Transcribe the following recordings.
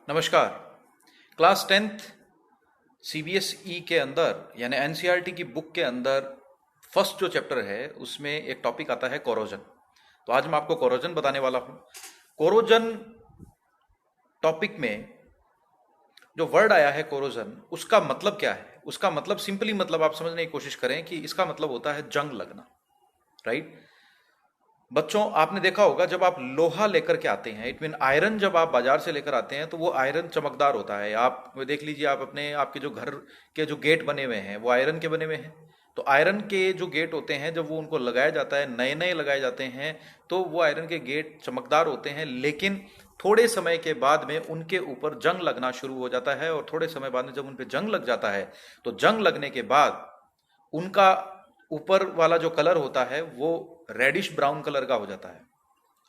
नमस्कार। Class 10th CBSE के अंदर यानी एनसीईआरटी की बुक के अंदर फर्स्ट जो चैप्टर है उसमें एक टॉपिक आता है कोरोजन। तो आज मैं आपको कोरोजन बताने वाला हूं। कोरोजन टॉपिक में जो वर्ड आया है कोरोजन, उसका मतलब क्या है? उसका मतलब सिंपली मतलब आप समझने की कोशिश करें कि इसका मतलब होता है जंग लगना। राइट बच्चों, आपने देखा होगा जब आप लोहा लेकर के आते हैं, इट मीन आयरन, जब आप बाजार से लेकर आते हैं तो वो आयरन चमकदार होता है। आप देख लीजिए, आप अपने आपके जो घर के जो गेट बने हुए हैं वो आयरन के बने हुए हैं। तो आयरन के जो गेट होते हैं, जब वो उनको लगाया जाता है, नए नए लगाए जाते हैं, तो वो आयरन के गेट चमकदार होते हैं। लेकिन थोड़े समय के बाद में उनके ऊपर जंग लगना शुरू हो जाता है, और थोड़े समय बाद में जब उन पर जंग लग जाता है तो जंग लगने के बाद उनका ऊपर वाला जो कलर होता है वो रेडिश ब्राउन कलर का हो जाता है।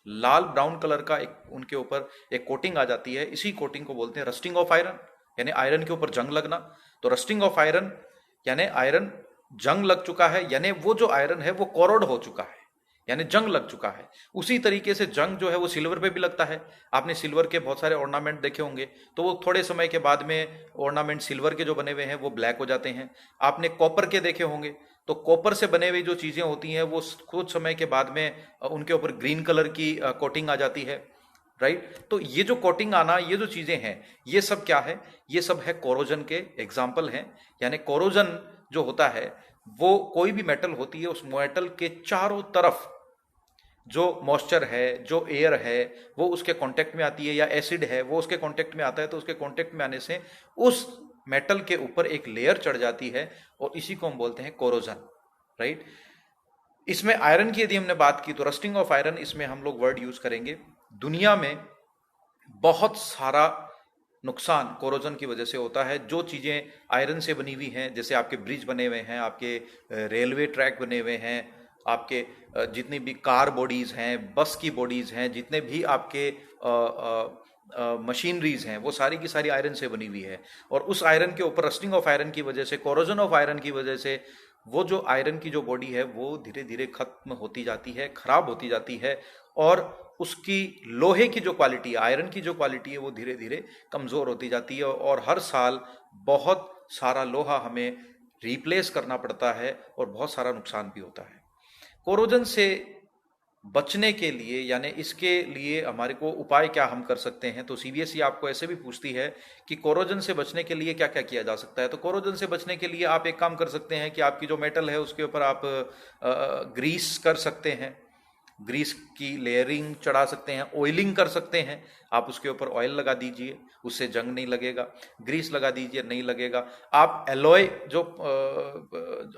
लाल ब्राउन कलर का एक उनके ऊपर एक कोटिंग आ जाती है। इसी कोटिंग को बोलते हैं रस्टिंग ऑफ आयरन, यानी आयरन के ऊपर जंग लगना। तो रस्टिंग ऑफ आयरन यानी आयरन जंग लग चुका है, यानी वो जो आयरन है वो कोरोड हो चुका है, यानी जंग लग चुका है। उसी तरीके से जंग जो है वो सिल्वर पे भी लगता है। आपने सिल्वर के बहुत सारे ऑर्नामेंट देखे होंगे, तो वो थोड़े समय के बाद में ऑर्नामेंट सिल्वर के जो बने हुए हैं वो ब्लैक हो जाते हैं। आपने कॉपर के देखे होंगे, तो कॉपर से बने हुए जो चीजें होती हैं वो कुछ समय के बाद में उनके ऊपर ग्रीन कलर की कोटिंग आ जाती है। राइट तो ये जो कोटिंग आना, ये जो चीजें हैं, ये सब क्या है? ये सब है कोरोजन के एग्जाम्पल हैं। यानी कोरोजन जो होता है वो कोई भी मेटल होती है, उस मेटल के चारों तरफ जो मॉइस्चर है, जो एयर है, वो उसके कांटेक्ट में आती है, या एसिड है वो उसके कांटेक्ट में आता है, तो उसके कांटेक्ट में आने से उस मेटल के ऊपर एक लेयर चढ़ जाती है, और इसी को हम बोलते हैं कोरोजन। राइट इसमें आयरन की यदि हमने बात की तो रस्टिंग ऑफ आयरन, इसमें हम लोग वर्ड यूज करेंगे। दुनिया में बहुत सारा नुकसान कोरोजन की वजह से होता है। जो चीजें आयरन से बनी हुई हैं, जैसे आपके ब्रिज बने हुए हैं, आपके रेलवे ट्रैक बने हुए हैं, आपके जितनी भी कार बॉडीज हैं, बस की बॉडीज हैं, जितने भी आपके मशीनरीज हैं, वो सारी की सारी आयरन से बनी हुई है। और उस आयरन के ऊपर रस्टिंग ऑफ आयरन की वजह से, कोरोजन ऑफ आयरन की वजह से, वो जो आयरन की जो बॉडी है वो धीरे धीरे खत्म होती जाती है, खराब होती जाती है। और उसकी लोहे की जो क्वालिटी है, आयरन की जो क्वालिटी है, वो धीरे धीरे कमजोर होती जाती है, और हर साल बहुत सारा लोहा हमें रिप्लेस करना पड़ता है, और बहुत सारा नुकसान भी होता है। कोरोजन से बचने के लिए, यानी इसके लिए हमारे को उपाय क्या हम कर सकते हैं? तो सीबीएसई आपको ऐसे भी पूछती है कि कोरोजन से बचने के लिए क्या क्या किया जा सकता है। तो कोरोजन से बचने के लिए आप एक काम कर सकते हैं कि आपकी जो मेटल है उसके ऊपर आप ग्रीस कर सकते हैं, ग्रीस की लेयरिंग चढ़ा सकते हैं, ऑयलिंग कर सकते हैं। आप उसके ऊपर ऑयल लगा दीजिए, उससे जंग नहीं लगेगा। ग्रीस लगा दीजिए, नहीं लगेगा। आप एलॉय जो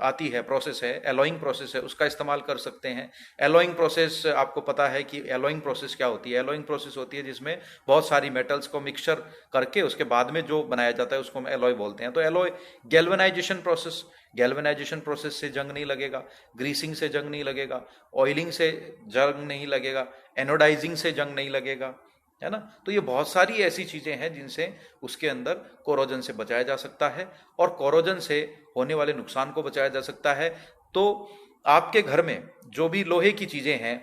आती है, प्रोसेस है, एलॉइंग प्रोसेस है, उसका इस्तेमाल कर सकते हैं। एलॉइंग प्रोसेस, आपको पता है कि एलॉइंग प्रोसेस क्या होती है? एलॉइंग प्रोसेस होती है जिसमें बहुत सारी मेटल्स को मिक्सचर करके उसके बाद में जो बनाया जाता है उसको हम एलॉय बोलते हैं। तो alloy galvanisation process, galvanisation process से जंग नहीं लगेगा, ग्रीसिंग से जंग नहीं लगेगा, ऑयलिंग से जंग नहीं लगेगा, एनोडाइजिंग से जंग नहीं लगेगा, है ना। तो ये बहुत सारी ऐसी चीजें हैं जिनसे उसके अंदर कोरोजन से बचाया जा सकता है, और कोरोजन से होने वाले नुकसान को बचाया जा सकता है। तो आपके घर में जो भी लोहे की चीजें हैं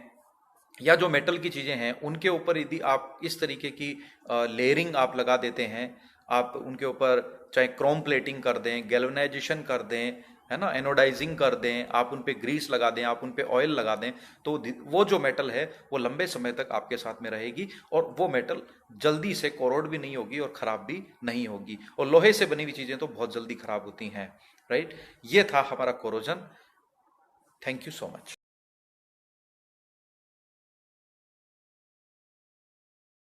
या जो मेटल की चीजें हैं, उनके ऊपर यदि आप इस तरीके की लेयरिंग आप लगा देते हैं, आप उनके ऊपर चाहे क्रोम प्लेटिंग कर दें, गैल्वेनाइजेशन कर दें, है ना, एनोडाइजिंग कर दें, आप उन पे ग्रीस लगा दें, आप उन पे ऑयल लगा दें, तो वो जो मेटल है वो लंबे समय तक आपके साथ में रहेगी, और वो मेटल जल्दी से कोरोड भी नहीं होगी और खराब भी नहीं होगी। और लोहे से बनी हुई चीजें तो बहुत जल्दी खराब होती हैं। राइट ये था हमारा corrosion. Thank you so much.